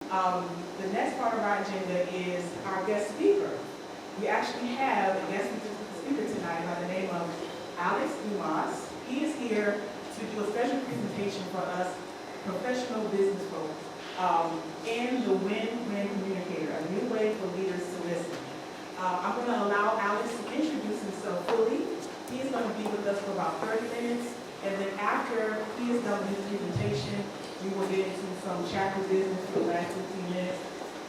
The next part of our agenda is our guest speaker. We actually have a guest speaker tonight by the name of Alex Dumas. He is here to do a special presentation for us professional business folks in the Win-Win Communicator, a new way for leaders to listen. I'm going to allow Alex to introduce himself fully. He is going to be with us for about 30 minutes, and then after he is done with his presentation, we will get into some chapter business for the last 15 minutes,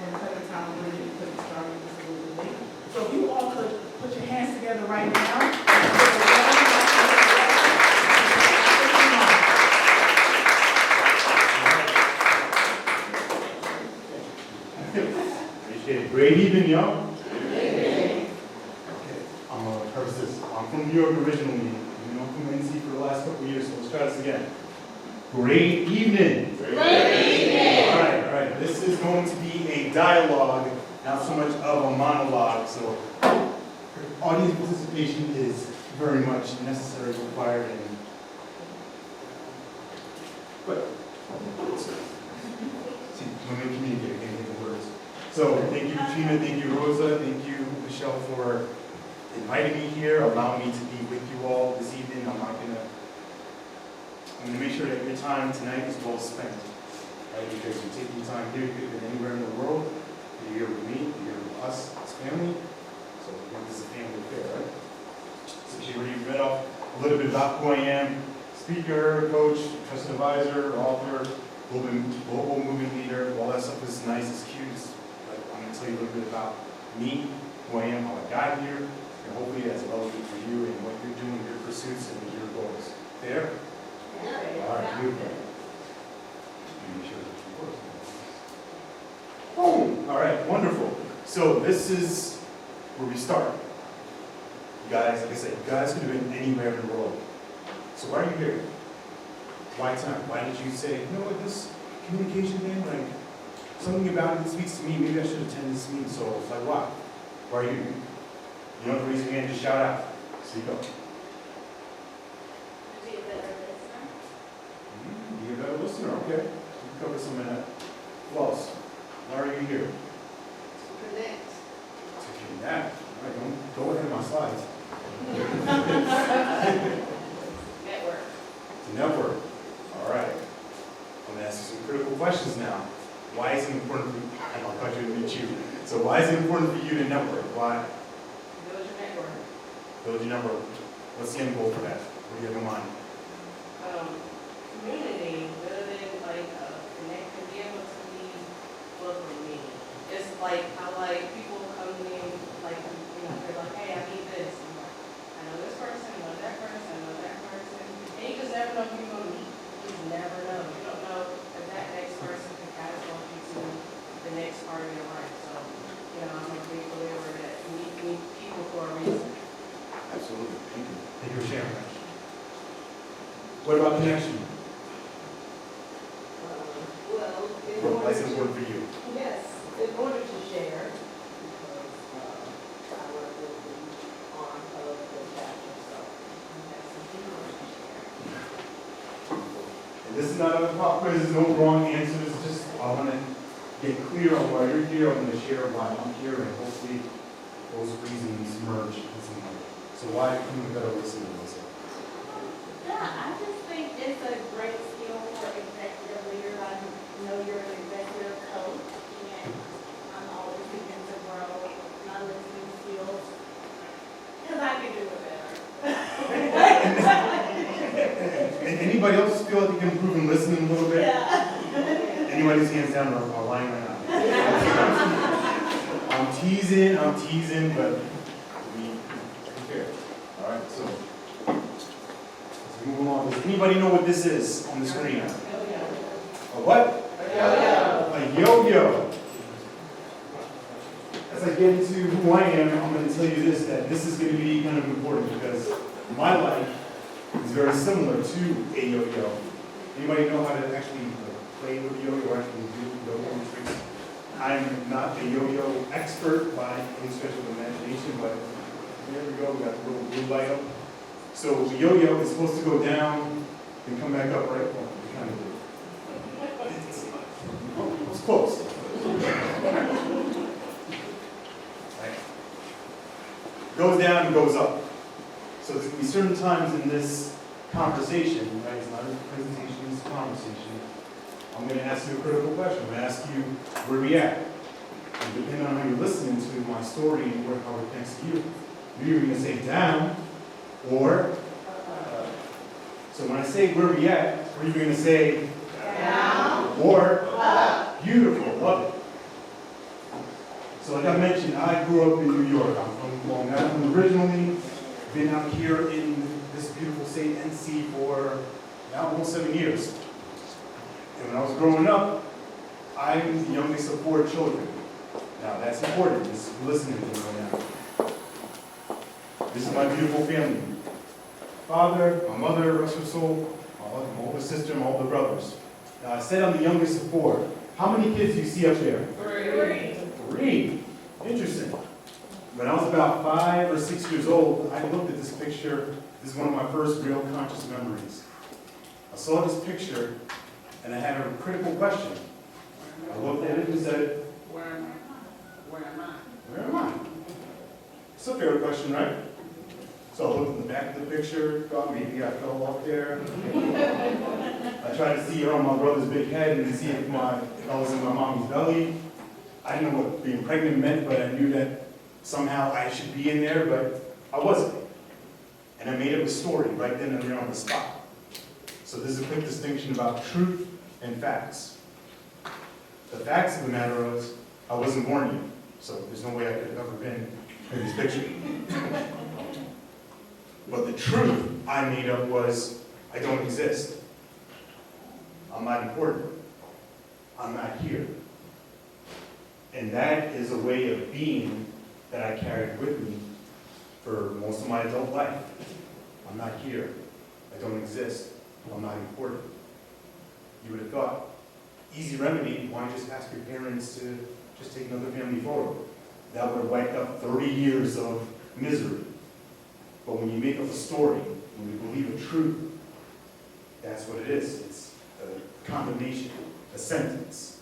and cut the time a little bit because we started this a little bit late. So if you all could put your hands together right now. Great evening, y'all. Okay, I'm going to preface this. I'm from New York originally. I've been from NC for the last couple of years, so let's try this again. Great evening. Great evening. All right. This is going to be a dialogue, not so much of a monologue, so audience participation is very much necessary, required, and but see, when we communicate, we can't get the words. So thank you, Katrina, thank you, Rosa, thank you, Michelle, for inviting me here, allowing me to be with you all this evening. I'm gonna make sure that your time tonight is well spent, right? Because you're taking time here, you could have been anywhere in the world. You're here with me, you're here with us as family. So this is a family affair, right? So you already read off a little bit about who I am: speaker, coach, trusted advisor, author, global movement leader. All that stuff is nice, it's cute. I'm going to tell you a little bit about me, who I am, how I got here, and hopefully that's relevant for you and what you're doing, your pursuits and your goals. Fair? Yeah. All right, beautiful. Boom! All right, wonderful. So this is where we start. You guys, like I said, you guys could have been anywhere in the world. So why are you here? Why tonight? Why did you say, you know what, this communication thing, like, something about it that speaks to me, maybe I should attend this meeting, so it's like, why? Why are you here? You don't have to raise your hand, just shout out. Speak up. Be a better listener. Be a better listener, okay. We cover some of that. Who else? Why are you here? To connect. To connect. All right, don't go ahead of my slides. Network. To network. All right. I'm going to ask you some critical questions now. Why is it important for you? I'll cut you to meet you. So why is it important for you to network? Why? Build your network. Build your network. What's the end goal for that? What do you have in mind? Community, building connecting, be able to be well for me. It's like I like people come in they're like, hey, I need this. I'm like, I know this person, I know that person, I know that person. And you just never know who you're gonna meet. You just never know. You don't know if that next person can catapult you to the next part of your life. So, I'm a big believer that you meet people for a reason. Absolutely. Thank you. Thank you for sharing that. What about connection? Why is it important for you? Yes, in order to share, because I work with the arm of the chapter, so we have something more to share. And this is not a pop quiz, there's no wrong answers, just I want to get clear on why you're here. I'm going to share why I'm here, and hopefully those reasons merge in some way. So why become a better listener? Yeah, I just think it's a great skill for executive leaders. I know you're an executive coach, and I'm always seeking to grow my listening skills because I can do it better. And anybody else feel like they can improve in listening a little bit? Yeah. Anybody's hands down are lying right now. I'm teasing, but be fair. All right, so let's move along. Does anybody know what this is on the screen? A what? A yo-yo. As I get into who I am, I'm going to tell you this, that this is going to be kind of important because my life is very similar to a yo-yo. Anybody know how to actually play with a yo-yo or actually do yo-yo tricks? I'm not a yo-yo expert by any stretch of imagination, but there we go, we got the little blue light up. So the yo-yo is supposed to go down and come back up, right? Well, we kind of do. It's close. goes down and goes up. So there's going to be certain times in this conversation, right? It's not a presentation, it's a conversation. I'm going to ask you a critical question. I'm going to ask you, where we at? And depending on how you're listening to my story and how it connects to you, you're either going to say down or so when I say where we at, we're either going to say Down. Or beautiful, love it. So like I mentioned, I grew up in New York. I'm from Long Island originally. Been out here in this beautiful state, NC, for now almost 7 years. And when I was growing up, I'm the youngest of 4 children. Now that's important, just listening to me right now. This is my beautiful family. Father, my mother, rest her soul, my older sister, my older brothers. Now I said I'm the youngest of 4. How many kids do you see up there? 3. 3. Interesting. When I was about 5 or 6 years old, I looked at this picture. This is one of my first real conscious memories. I saw this picture, and I had a critical question. I looked at it and said, Where am I? Where am I? where am I? It's a fair question, right? So I looked at the back of the picture, thought maybe I fell off there. I tried to see around my brother's big head and see if I was in my mom's belly. I didn't know what being pregnant meant, but I knew that somehow I should be in there, but I wasn't. And I made up a story right then and there on the spot. So this is a quick distinction about truth and facts. The facts of the matter is, I wasn't born yet, so there's no way I could have ever been in this picture. But the truth I made up was, I don't exist. I'm not important. I'm not here. And that is a way of being that I carried with me for most of my adult life. I'm not here. I don't exist. I'm not important. You would have thought, easy remedy, why don't you just ask your parents to just take another family forward? That would have wiped out 30 years of misery. But when you make up a story, when you believe a truth, that's what it is. It's a condemnation, a sentence.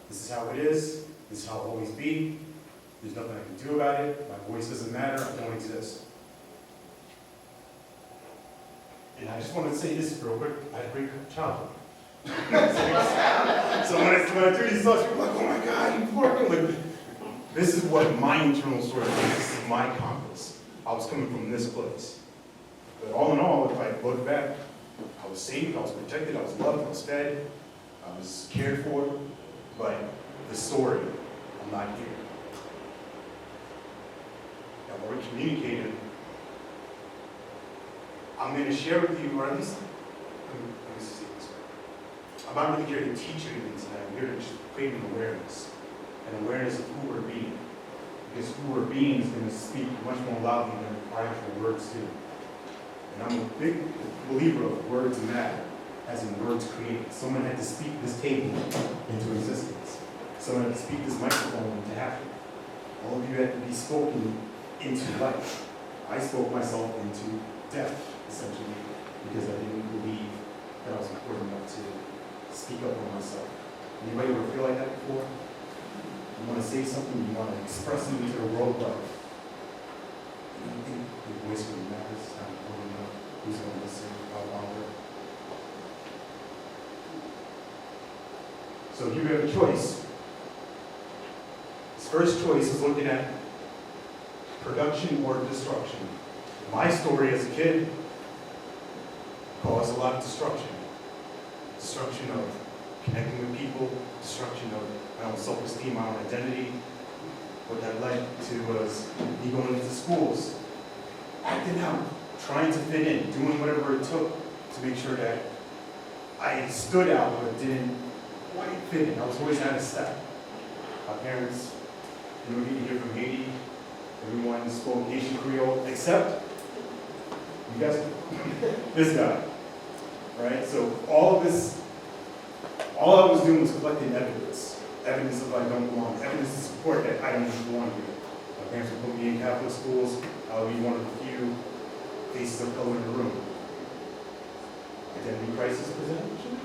This is how it is. This is how it'll always be. There's nothing I can do about it. My voice doesn't matter. I don't exist. And I just wanted to say this real quick. I had a great childhood. So when I do these thoughts, people are like, oh my God, you're poor. Like, this is what my internal story is. This is my compass. I was coming from this place. But all in all, if I look back, I was safe, I was protected, I was loved, I was fed, I was cared for. But the story, I'm not here. Now, when we're communicating, I'm going to share with you, or at least, let me see this way. I'm not really here to teach you anything tonight. I'm here to just create an awareness of who we're being. Because who we're being is going to speak much more loudly than our actual words do. And I'm a big believer of words matter, as in words create. Someone had to speak this table into existence. Someone had to speak this microphone into happen. All of you had to be spoken into life. I spoke myself into death, essentially, because I didn't believe that I was important enough to speak up for myself. Anybody ever feel like that before? You want to say something, you want to express it into the world, but you don't think your voice really matters, how important enough, who's going to listen, how longer. So you have a choice. This first choice is looking at production or destruction. My story as a kid caused a lot of destruction. Destruction of connecting with people, destruction of my own self-esteem, my own identity. What that led to was me going into schools, acting out, trying to fit in, doing whatever it took to make sure that I stood out but didn't quite fit in. I was always out of step. My parents, you know, you hear from Haiti, everyone spoke Haitian Creole, except you guys, this guy, right? So all I was doing was collecting evidence of I don't belong, evidence to support that I don't belong here. My parents would put me in Catholic schools. I would be one of the few faces of color in the room. Identity crisis presentation?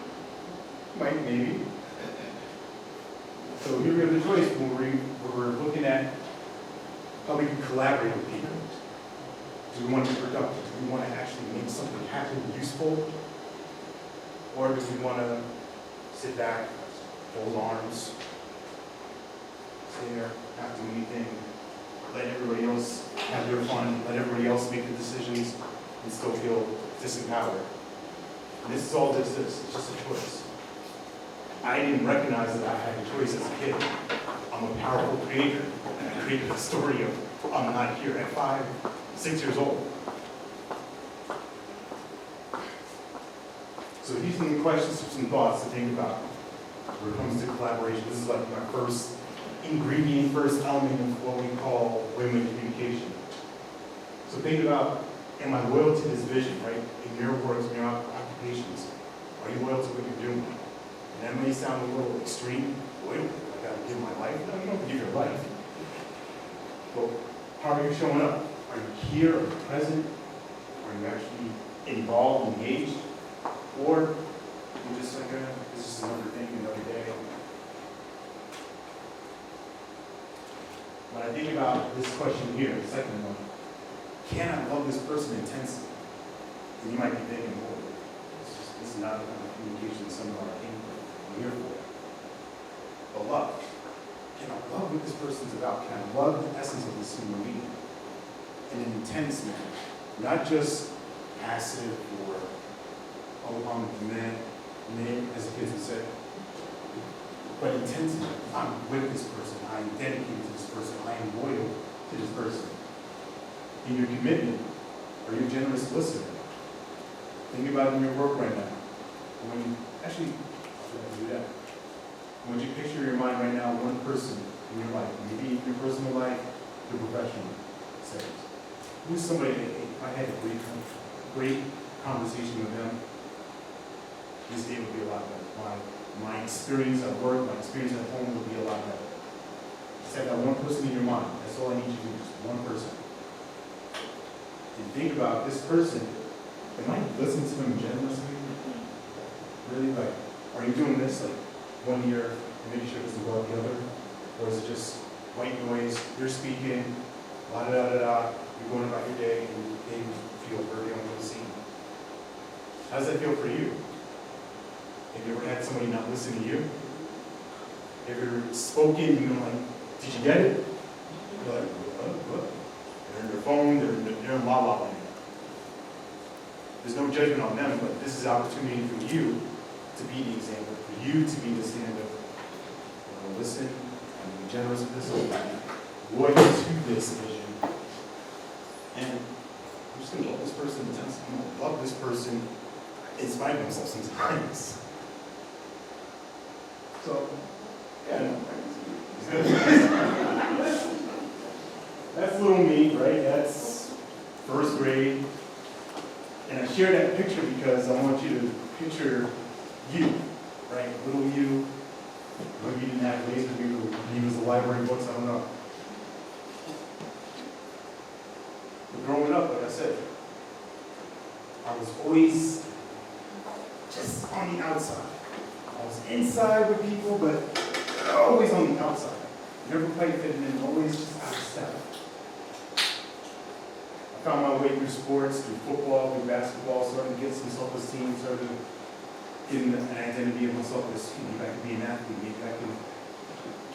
Might, maybe. So here we have the choice when we're looking at how we can collaborate with people. Do we want to be productive? Do we want to actually make something happen useful? Or do we want to sit back, fold arms, stay there, not do anything, let everybody else have their fun, let everybody else make the decisions, and still feel disempowered? And this is all this is, it's just a choice. I didn't recognize that I had a choice as a kid. I'm a powerful creator, and I created a story of I'm not here at 5, 6 years old. So these are some questions, some thoughts to think about when it comes to collaboration. This is like my first ingredient, first element of what we call win-win communication. So think about, am I loyal to this vision, right? In your works, in your occupations, are you loyal to what you're doing? And that may sound a little extreme. Loyal, I gotta give my life. No, you don't have to give your life. But how are you showing up? Are you here? Are you present? Are you actually involved, engaged? Or you're just like, this is another thing, another day. When I think about this question here, the second one, can I love this person intensely? And you might be thinking, oh, this is not the kind of communication seminar I'm here for. But love. Can I love what this person's about? Can I love the essence of this human being in an intense manner? Not just passive or as the kids would say, but intensity. I'm with this person. I am dedicated to this person. I am loyal to this person. In your commitment, are you a generous listener? Think about it in your work right now. When you actually do that. When you picture in your mind right now one person in your life, maybe in your personal life, your professional settings. Who's somebody that if I had a great conversation with them, this day would be a lot better. My experience at work, my experience at home would be a lot better. Just have that one person in your mind. That's all I need you to do, just one person. And think about this person. Am I listening to them generously? Really? Like, are you doing this like 1 year and making sure it doesn't go out the other? Or is it just white noise, you're speaking, la-da-da-da-da, you're going about your day, and they feel very on the scene? How does that feel for you? Have you ever had somebody not listen to you? Have you ever spoken and you're like, did you get it? You're like, what? They're in their phone, they're in la la land. There's no judgment on them, but this is an opportunity for you to be the example, for you to be the stand-up. Listen, and be generous with this, loyal to this vision. And I'm just going to love this person intensely. I'm going to love this person in spite of myself sometimes. So, yeah, that's little me, right? That's first grade. And I share that picture because I want you to picture you, right? Little you. Maybe you didn't have laser, maybe you use the library books, I don't know. But growing up, like I said, I was always just on the outside. I was inside with people, but always on the outside. Never quite fitting in, always just out of step. I found my way through sports, through football, through basketball, started to get some self-esteem, started getting an identity of myself as, maybe I could be an athlete, maybe I could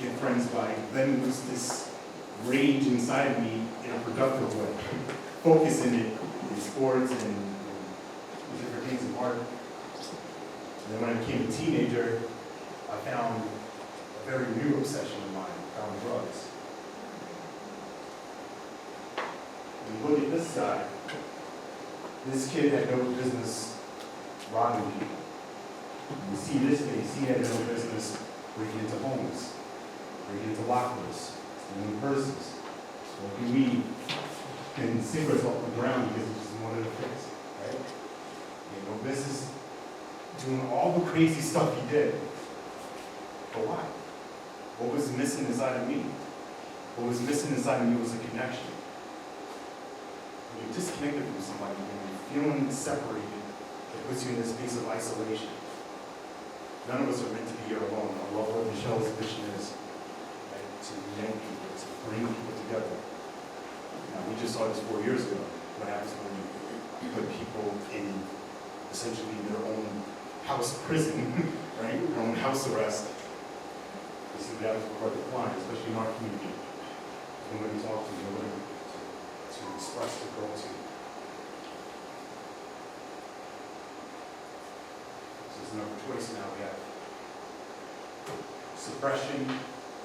get friends by letting loose this rage inside of me in a productive way. Focusing it in sports and different things in art. And then when I became a teenager, I found a very new obsession of mine, I found drugs. When you look at this guy, this kid had no business robbing people. You see this face, he had no business breaking into homes, breaking into lockers, stealing purses, smoking weed, and cigarettes off the ground because he just wanted to fix, right? He had no business doing all the crazy stuff he did. But why? What was missing inside of me? What was missing inside of me was a connection. When you're disconnected from somebody, when you're feeling separated, it puts you in this space of isolation. None of us are meant to be here alone. I love what Michelle's mission is, right? To unite people, to bring people together. Now, we just saw this 4 years ago. what happens when you put people in essentially their own house prison, right? Their own house arrest. You see what happens with our decline, especially in our community. Nobody to talk to, nobody to express, to go to. So there's another choice now. We have suppression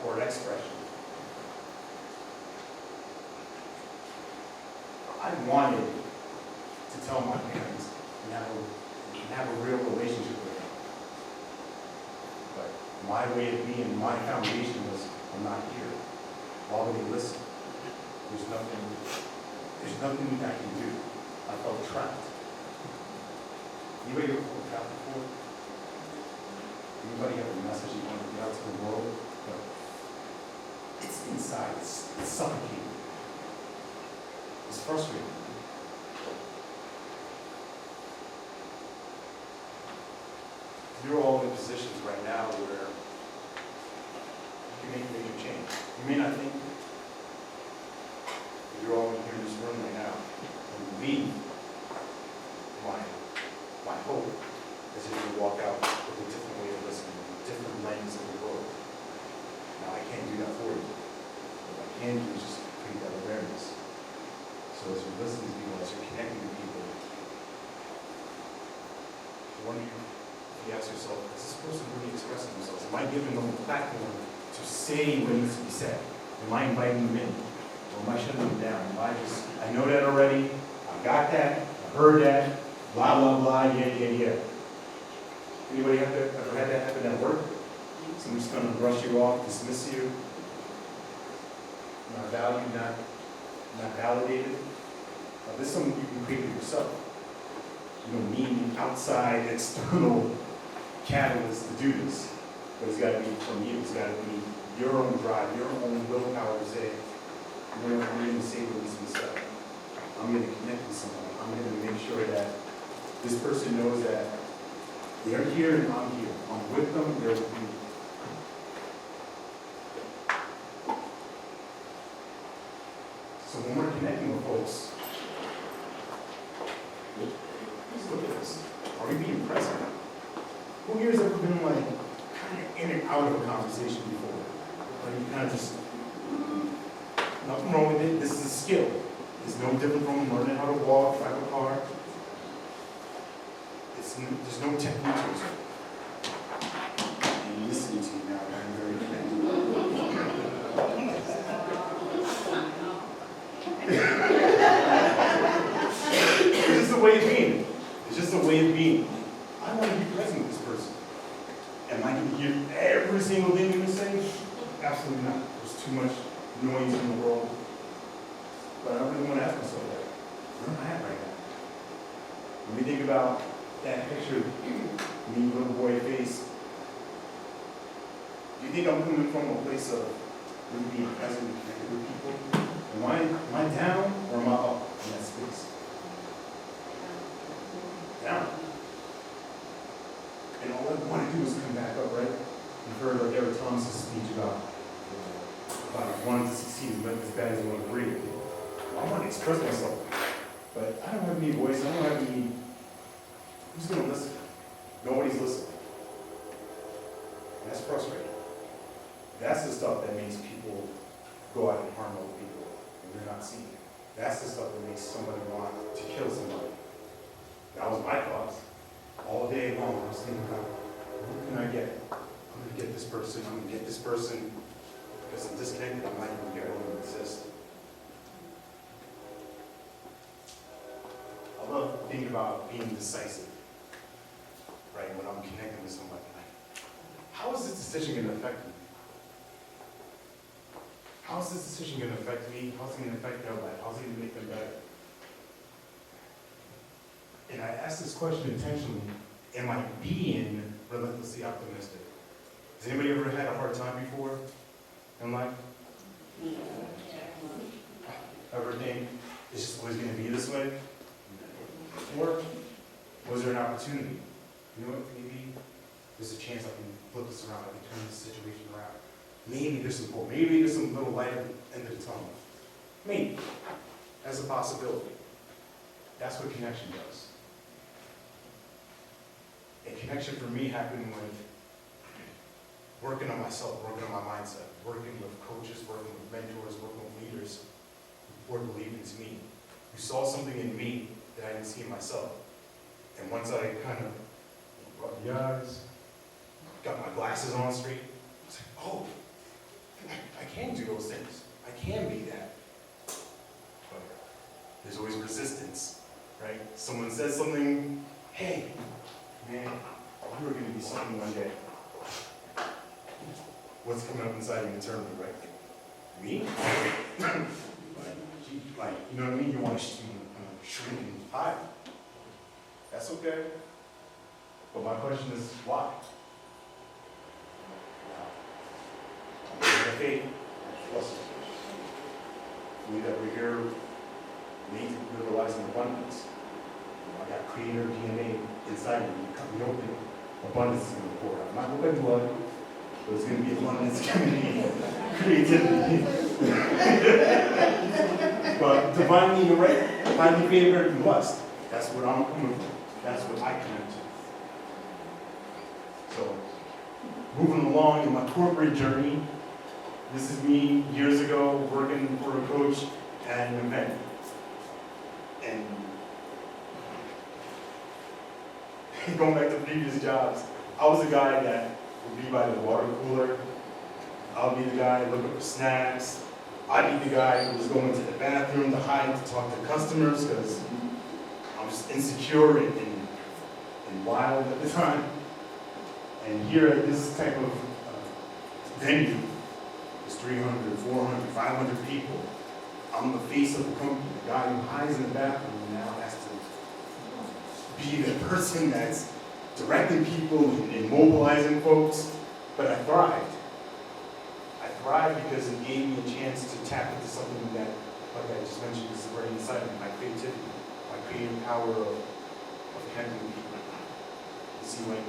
or expression. I wanted to tell my parents and have a real relationship with them. But my way of being, my foundation was, I'm not here. Why would they listen? There's nothing I can do. I felt trapped. Anybody ever felt trapped before? Anybody have a message you want to get out to the world? But it's inside, it's suffocating. It's frustrating. You're all in positions right now where you can make a major change. You may not think that you're all in here in this room right now. And me, my hope is that you walk out with a different way of listening, a different lens of the world. Now, I can't do that for you. What I can do is just create that awareness. So as you're listening to people, as you're connecting to people, I wonder if you ask yourself, is this person really expressing themselves? Am I giving them a platform to say what needs to be said? Am I inviting them in? Or am I shutting them down? I know that already, I got that, I heard that, blah, blah, blah, yeah. Anybody ever had that happen at work? Someone's going to brush you off, dismiss you, not valued, not validated. This is something you can create for yourself. You don't need an outside, external catalyst to do this. But it's got to be from you. It's got to be your own drive, your own willpower to say, I'm going to say what needs to be said. I'm going to connect with someone. I'm going to make sure that this person knows that they're here and I'm here. I'm with them, they're with me. So when we're connecting with folks, just look at this. Are we being present? Who here has ever been like kind of in and out of a conversation before? Like you kind of just, nothing wrong with it. This is a skill. It's no different from learning how to walk, drive a car. There's no technique to it. And listening to you now, I'm very It's just a way of being. It's just a way of being. I want to be present with this person. Am I going to hear every single thing you're saying? Absolutely not. There's too much noise in the world. But I don't really want to ask myself that. Where am I at right now? When we think about that picture, me, little boy face, do you think I'm coming from a place of really being present and connected with people? Am I down or am I up in that space? Down. And all I want to do is come back up, right? You've heard like Eric Thomas's speech about wanting to succeed as bad as you want to breathe. Well, I want to express myself, but I don't have any voice. I don't have any. Who's going to listen? Nobody's listening. And that's frustrating. That's the stuff that makes people go out and harm other people, and they're not seeing it. That's the stuff that makes somebody want to kill somebody. That was my thoughts. All day long, I was thinking about, who can I get? I'm going to get this person. I'm going to get this person. Because I'm disconnected, I'm not even going to exist. I love thinking about being decisive, right, when I'm connecting with somebody. Like, how is this decision going to affect me? How is this decision going to affect me? How's it going to affect their life? How's it going to make them better? And I ask this question intentionally, am I being relentlessly optimistic? Has anybody ever had a hard time before in life? Ever think it's just always going to be this way? Or was there an opportunity? You know what, maybe there's a chance I can flip this around, I can turn this situation around. Maybe there's some hope, maybe there's some little light at the end of the tunnel. Maybe, as a possibility. That's what connection does. And connection for me happened with working on myself, working on my mindset, working with coaches, working with mentors, working with leaders who believed into me, who saw something in me that I didn't see in myself. And once I kind of rubbed the eyes, got my glasses on straight, I was like, oh, I can do those things. I can be that. But there's always resistance, right? Someone says something, hey, man, you are going to be something one day. What's coming up inside of you internally, right? Me? like, you know what I mean? You want to shrink and hide. That's okay. But my question is, why? Faith, philosophy. We that we're here made to realize an abundance. I got creator DNA inside of me. You cut me open, abundance is going to pour out. Not open blood, but it's going to be abundance coming in. Creativity. But divinely right, divinely favored and blessed. That's what I'm coming from. That's what I connect to. So, moving along in my corporate journey, this is me years ago working for a coach at an event. And going back to previous jobs, I was the guy that would be by the water cooler. I'll be the guy looking for snacks. I'd be the guy who was going to the bathroom to hide to talk to customers because I was insecure and wild at the time. And here at this type of venue, there's 300, 400, 500 people. I'm the face of the company. The guy who hides in the bathroom now has to be the person that's directing people and mobilizing folks. But I thrived. I thrived because it gave me a chance to tap into something that, like I just mentioned, is right inside of me, my creativity, my creative power of connecting with people. You see, when you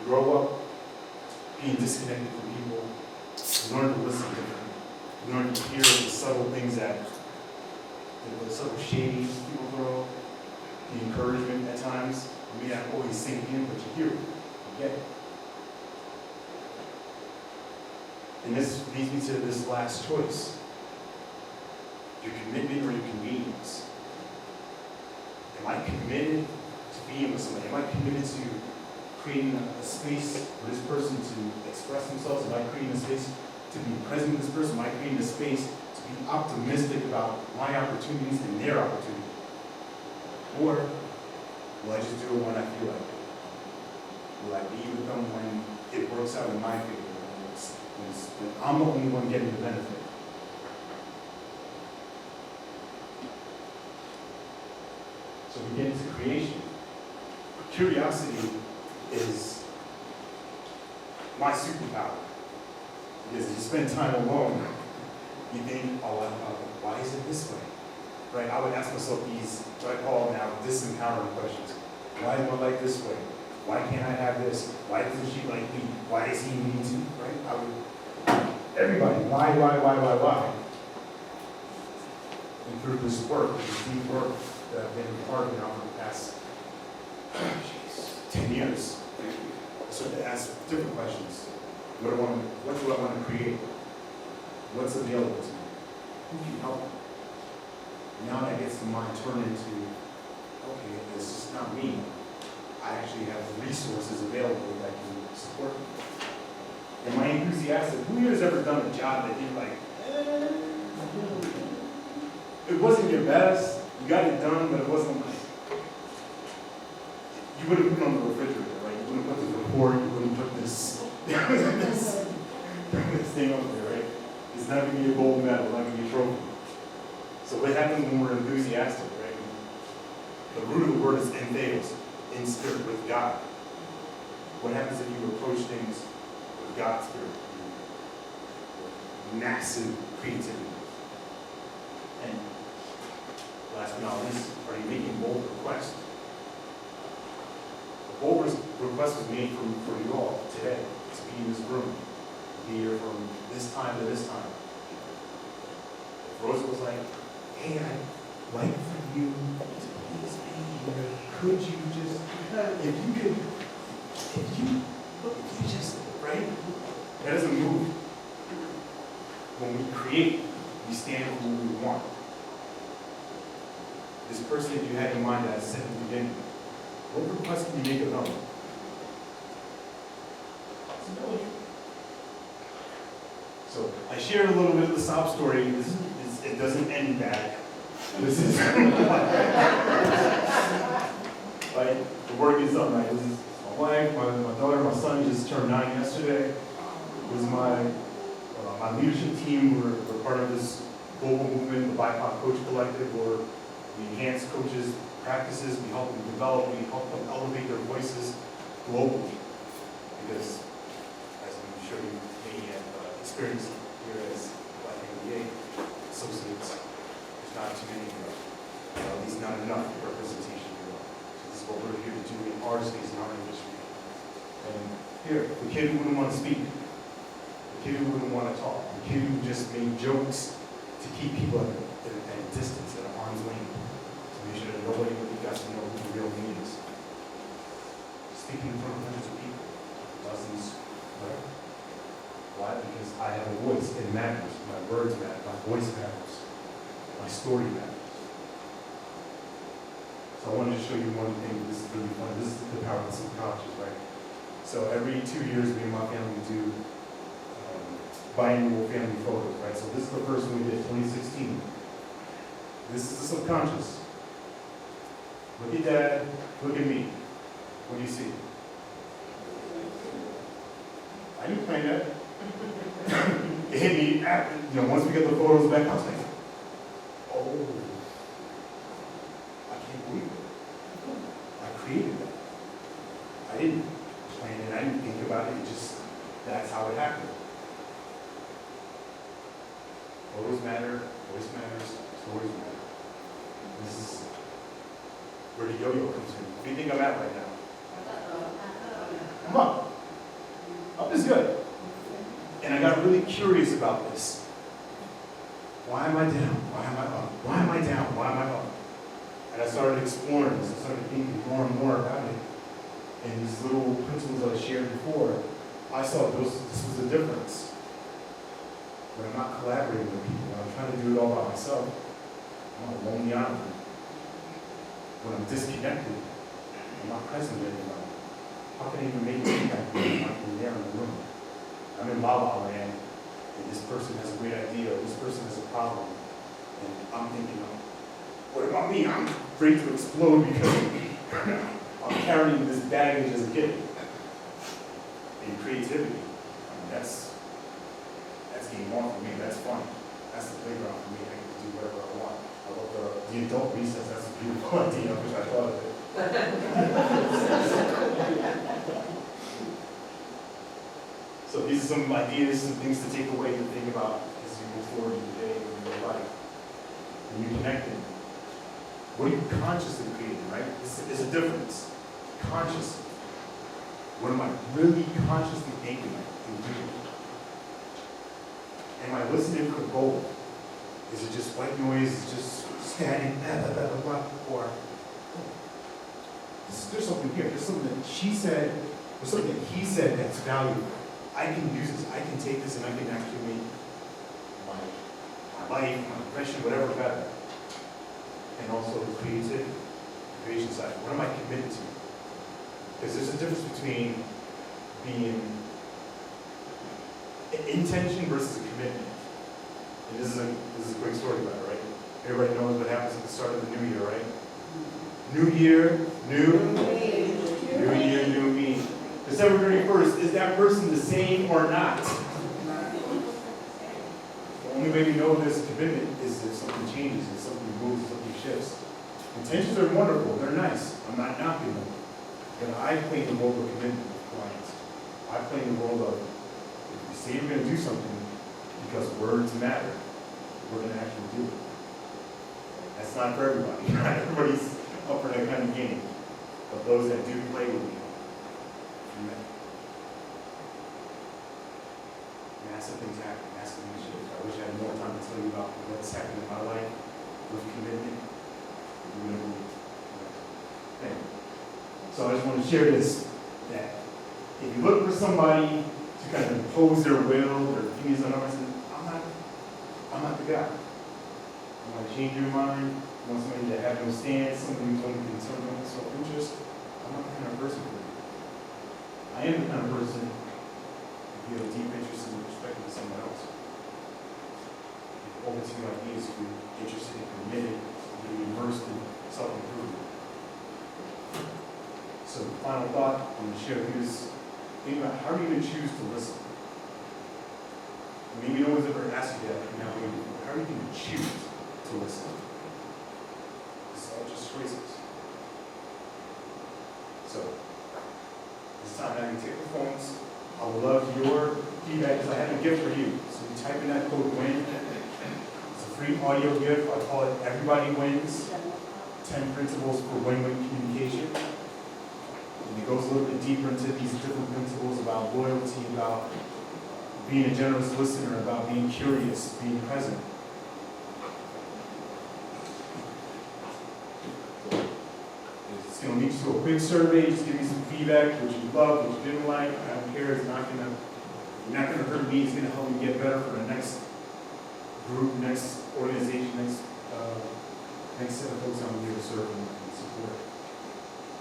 grow up being disconnected from people, you learn to listen differently. You learn to hear the subtle things that, the subtle shades people throw, the encouragement at times. It may not always sink in, but you hear it, you get it. And this leads me to this last choice. Your commitment or your convenience. Am I committed to being with somebody? Am I committed to creating a space for this person to express themselves? Am I creating a space to be present with this person? Am I creating a space to be optimistic about my opportunities and their opportunities? Or will I just do it when I feel like it? Will I be with them when it works out in my favor? When I'm the only one getting the benefit? So we get into creation. Curiosity is my superpower. Because if you spend time alone, you think, oh, why is it this way? Right? I would ask myself these, what I call now disempowering questions. Why am I like this way? Why can't I have this? Why doesn't she like me? Why does he need to? Right? I would, everybody, why? And through this work, this deep work that I've been a part of now for the past 10 years, I started to ask different questions. What do I want to create? What's available to me? Who can help me? Now that gets the mind turned into, okay, this is not me. I actually have resources available that can support me. Am I enthusiastic? Who here has ever done a job that you're like, it wasn't your best, you got it done, but it wasn't like, you wouldn't put it on the refrigerator, right? You wouldn't put the report, you wouldn't put this thing up there, right? It's not going to be a gold medal, not going to be a trophy. So what happens when we're enthusiastic, right? The root of the word is entheos, in spirit, with God. What happens if you approach things with God's spirit? Massive creativity. And last but not least, are you making bold requests? A bold request was made for you all today to be in this room, to be here from this time to this time. If Rosa was like, hey, I'd like for you to please be, or could you just, if you could, if you just, right? That doesn't move. When we create, we stand for what we want. This person that you had in mind that I said at the beginning, what request can you make of them? So I shared a little bit of the sob story. It doesn't end bad. This is right. The work is done. Right. This is my wife, my daughter, my son just turned 9 yesterday. This is my leadership team. We're part of this global movement, the BIPOC Coach Collective, where we enhance coaches' practices. We help them develop. We help them elevate their voices globally. Because, as I'm sure you may have experienced here as Black MBA associates, there's not too many, at least not enough representation here. So this is what we're here to do in our space, in our industry. And here, the kid who wouldn't want to speak, the kid who wouldn't want to talk, the kid who just made jokes to keep people at a distance, at an arm's length, to make sure that nobody really got to know who the real me is. Speaking in front of hundreds of people, dozens, whatever. Why? Because I have a voice. It matters. My words matter. My voice matters. My story matters. So I wanted to show you one thing. This is really fun. This is the power of the subconscious, right? So every 2 years, me and my family do biannual family photos, right? So this is the first one we did, 2016. This is the subconscious. Look at Dad. Look at me. What do you see? I didn't plan that. It hit me after, once we get the photos back, I was like, oh, I can't believe it. I created that. I didn't plan it, I didn't think about it, that's how it happened. Photos matter, voice matters, stories matter. This is where the yo-yo comes in. What do you think I'm at right now? I'm up. Up is good. And I got really curious about this. Why am I down? Why am I up? Why am I down? Why am I up? And I started exploring this. I started thinking more and more about it. And these little principles that I shared before, I saw this was the difference. When I'm not collaborating with people, when I'm trying to do it all by myself, I'm on a lonely island. When I'm disconnected, I'm not present with anybody. How can I even make an impact when I'm not there in the room? I'm in La La Land, and this person has a great idea, or this person has a problem, and I'm thinking, what about me? I'm afraid to explode because I'm carrying this baggage as a kid. And creativity, that's game on for me, that's fun. That's the playground for me, I can do whatever I want. I love the adult recess, that's a beautiful idea, I wish I thought of it. So these are some ideas, some things to take away, to think about as you move forward in your day and in your life. When you're connected, what are you consciously creating, right? There's a difference. Consciously. What am I really consciously thinking and doing? Am I listening for gold? Is it just white noise? Is it just static? Blah, blah, blah, blah, blah. Or there's something here. There's something that she said, there's something that he said that's valuable. I can use this. I can take this and I can actually make my life, my profession, whatever better. And also the creativity, the creation side. What am I committed to? Because there's a difference between being an intention versus a commitment. And this is a quick story about it, right? Everybody knows what happens at the start of the new year, right? New year, new year, new me. December 31st, is that person the same or not? The only way we know there's a commitment is if something changes, if something moves, if something shifts. Intentions are wonderful, they're nice. I'm not knocking them. But I play the role of commitment with clients. I play the role of, if we say we're going to do something, because words matter, we're going to actually do it. That's not for everybody. Not everybody's up for that kind of game. But those that do play with me, massive things happen, massive things shift. I wish I had more time to tell you about what's happening in my life with commitment. thing. So I just want to share this, that if you look for somebody to kind of impose their will, their opinions on others, I'm not the guy. I want to change your mind. I want somebody to have no stance, somebody who's only concerned with self-interest. I'm not the kind of person for you. I am the kind of person if you have a deep interest in the perspective of someone else. If you're open to new ideas, if you're interested and committed, if you're immersed in self-improvement. So the final thought I'm going to share with you is, think about how are you going to choose to listen? Maybe no one's ever asked you that, but now how are you going to choose to listen? It's all just choices. So, this time now you take the phones. I would love your feedback because I have a gift for you. So you type in that code WIN. It's a free audio gift. I call it Everybody Wins. 10 principles for win-win communication. And it goes a little bit deeper into these different principles about loyalty, about being a generous listener, about being curious, being present. It's going to lead you to a quick survey. Just give me some feedback, what you loved, what you didn't like. I don't care. It's not going to hurt me. It's going to help me get better for the next group, next organization, next set of folks I'm here to serve and support.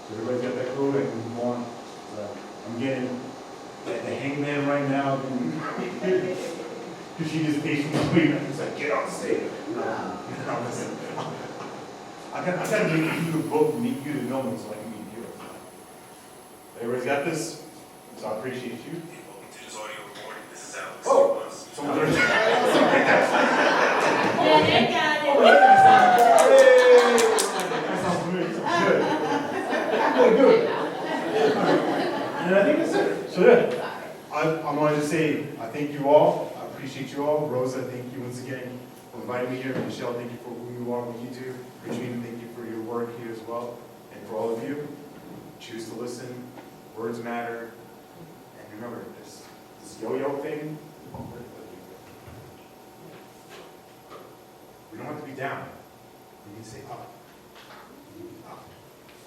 So everybody's got that code. I can move on. I'm getting the hangman right now. Because she just patiently waiting. I'm just like, get off the stage. No, listen. I gotta make you both meet you to know me so I can meet you. Everybody's got this? So I appreciate you. Welcome to this audio recording. This is Alex. Oh! Someone there. Yeah, they got it. That sounds familiar. Good. And I think that's it. So yeah, I'm going to say I thank you all. I appreciate you all. Rosa, thank you once again for inviting me here. Michelle, thank you for who you are, what you do. Regina, thank you for your work here as well. And for all of you, choose to listen. Words matter. And remember, this yo-yo thing, we don't have to be down. We need to say up. Up,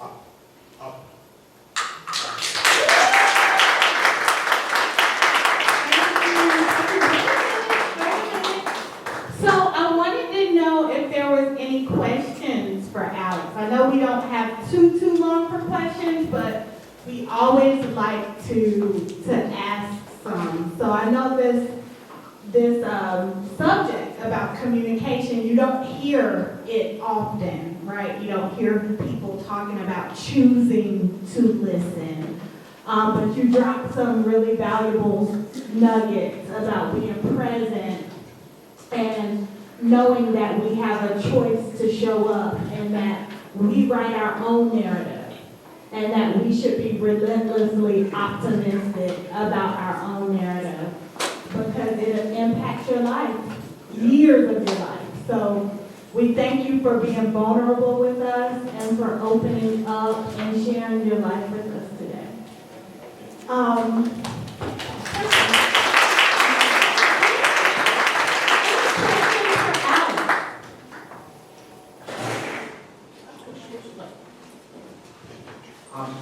up, up. So I wanted to know if there was any questions for Alex. I know we don't have too long for questions, but we always like to ask some. So I know this subject about communication, you don't hear it often, right? You don't hear people talking about choosing to listen. But you dropped some really valuable nuggets about being present and knowing that we have a choice to show up and that we write our own narrative and that we should be relentlessly optimistic about our own narrative because it impacts your life, years of your life. So we thank you for being vulnerable with us and for opening up and sharing your life with us today.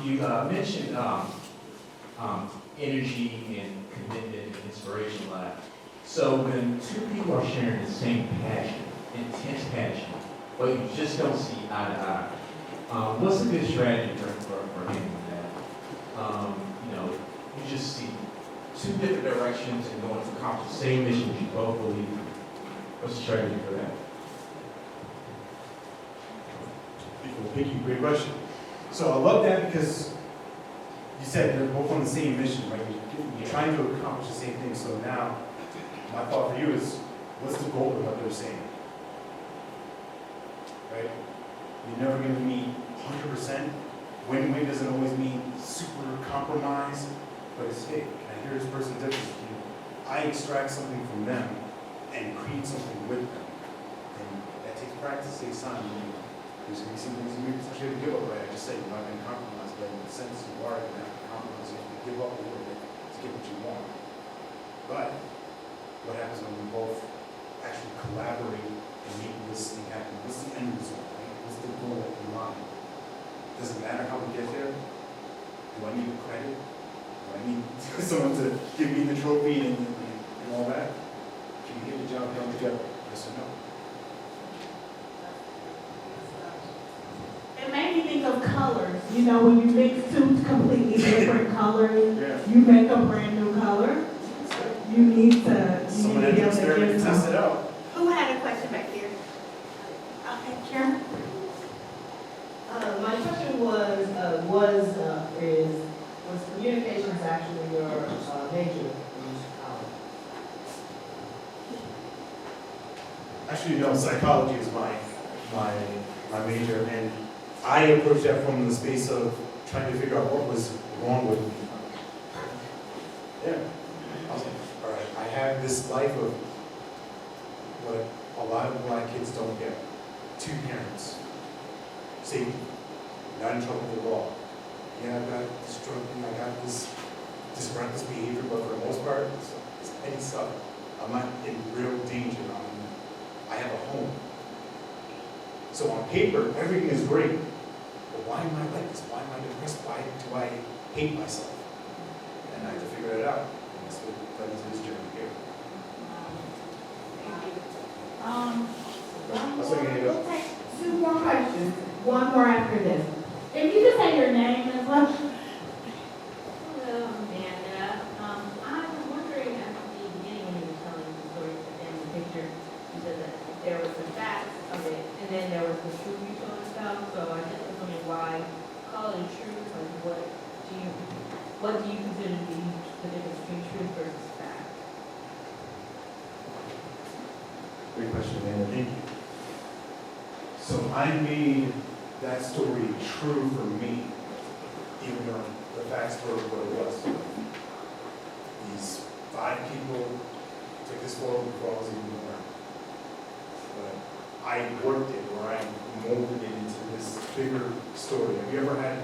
You mentioned energy and commitment and inspiration lab. So when two people are sharing the same passion, intense passion, but you just don't see eye to eye, what's a good strategy for handling that? You just see two different directions and going to accomplish the same mission you both believe in. What's the strategy for that? Thank you, great question. So I love that because you said they're both on the same mission, right? You're trying to accomplish the same thing. So now, my thought for you is, what's the goal of what they're saying? Right? You're never going to meet 100%. Win-win doesn't always mean super compromise, but it's, hey, can I hear this person differently? I extract something from them and create something with them. And that takes practice, takes time. There's going to be some things you actually have to give up, right? I just said you're not going to compromise, but in the sense you are going to have to compromise. You have to give up a little bit to get what you want. But what happens when we both actually collaborate and make this thing happen? What's the end result, right? What's the goal in mind? Does it matter how we get there? Do I need credit? Do I need someone to give me the trophy and all that? Can we get the job done together? Yes or no? It made me think of colors. You know, when you mix two completely different colors, Yeah. you make a brand new color. You need to Someone be had to able to experiment give and test it some. out. Who had a question back there? Okay, Karen? My question was communications actually your major in college? Actually, no, psychology is my major, and I approached that from the space of trying to figure out what was wrong with me. Yeah. I was like, all right, I have this life of what a lot of black kids don't get. 2 parents. Safety. Not in trouble with the law. Yeah, I've got this drug thing, I got this reckless behavior, but for the most part, it's petty stuff. I'm not in real danger. I have a home. So on paper, everything is great. But why am I like this? Why am I depressed? Why do I hate myself? And I had to figure it out. And that's what led into this journey here. That's what you We'll take 2 more questions, 1 more after this. If you just say your name as well. Hello, Amanda. I was wondering at the beginning when you were telling the story and the picture, you said that there was the facts of it, and then there was the truth you told yourself. So I just was wondering why call it truth, or what do you consider to be the difference between truth versus fact? Great question, Amanda. Thank you. So I made that story true for me, even though the facts were what it was. These 5 people took this forward before I was even born. But I worked it, or I molded it into this bigger story. Have you ever had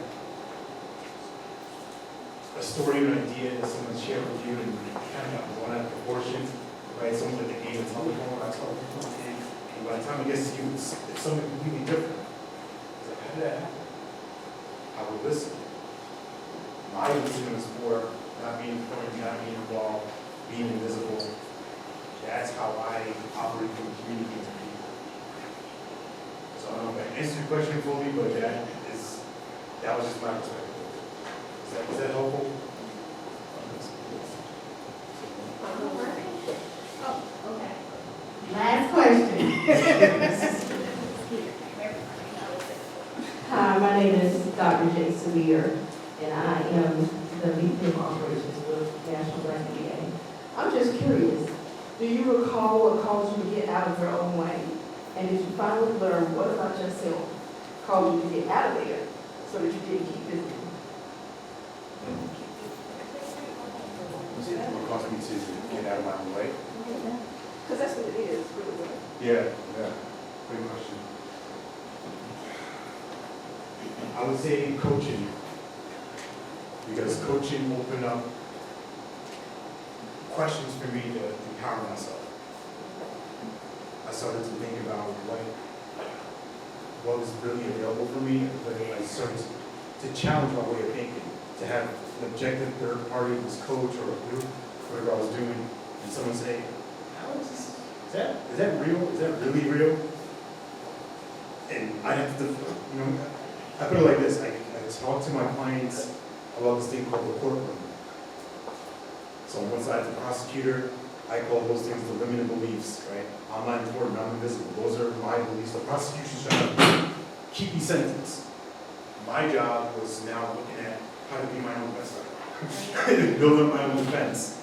a story or an idea that someone shared with you and you kind of got blown out of proportion? Right? Someone that they gave a telephone, I told them, and by the time it gets to you, it's something completely different. How did that happen? I would listen. My listening was for not being important, not being involved, being invisible. That's how I operate and communicate to people. So I don't know if I answered your question fully, but that was just my perspective. Is that helpful? Oh, okay. Last question. Hi, my name is Dr. J. Severe, and I am the VP of Operations with National Black MBA. I'm just curious, do you recall what caused you to get out of your own way? And did you finally learn what about yourself caused you to get out of there so that you didn't keep busy? What caused me to get out of my own way? Because that's what it is, really. Yeah. Great question. I would say coaching, because coaching opened up questions for me to empower myself. I started to think about what was really available for me, but I started to challenge my way of thinking, to have an objective third party, this coach or a group, whatever I was doing, and someone say, "Alex, is that real? Is that really real?" And I have to, I put it like this, I talk to my clients about this thing called the courtroom. So on one side, the prosecutor, I call those things the limited beliefs, right? I'm not important, I'm invisible. Those are my beliefs. The prosecution's trying to keep me sentenced. My job was now looking at how to be my own best friend, build up my own defense,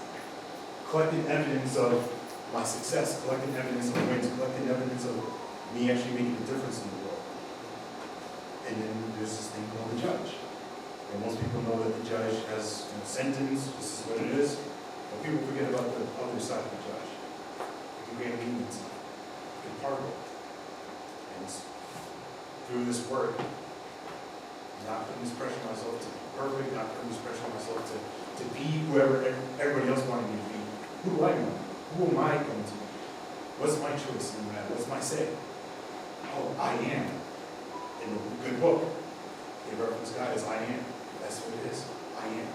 collecting evidence of my success, collecting evidence of wins, collecting evidence of me actually making a difference in the world. And then there's this thing called the judge. And most people know that the judge has a sentence, this is what it is. But people forget about the other side of the judge. It can create leniency. It can pardon. And through this work, not putting this pressure on myself to be perfect, not putting this pressure on myself to be whoever everybody else wanted me to be. Who do I know? Who am I going to be? What's my choice in the matter? What's my say? Oh, I am. In a good book, They reference God as I am. That's what it is. I am.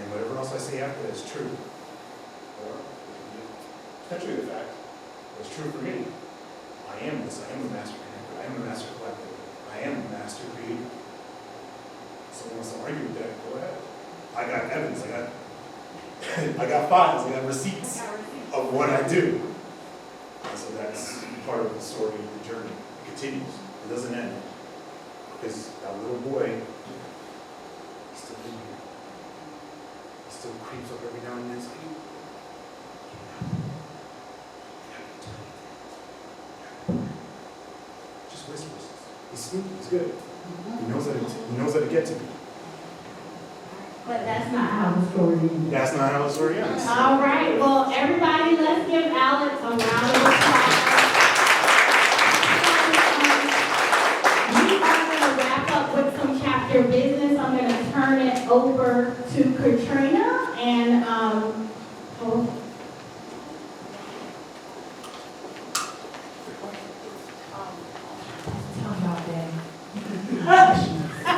And whatever else I say after that is true. Or it's not true the fact, but it's true for me. I am this. I am a master connector. I am a master collector. I am a master creator. Someone wants to argue with that, go ahead. I got evidence. I got files. I got receipts of what I do. And so that's part of the story, the journey. It continues. It doesn't end. Because that little boy, he's still in here. He still creeps up every now and then. It's like, just whispers. He's sneaky. He's good. He knows how to get to me. But that's not how the story ends. That's not how the story ends. All right, well, everybody, let's give Alex a round of applause. We are going to wrap up with some chapter business. I'm going to turn it over to Katrina and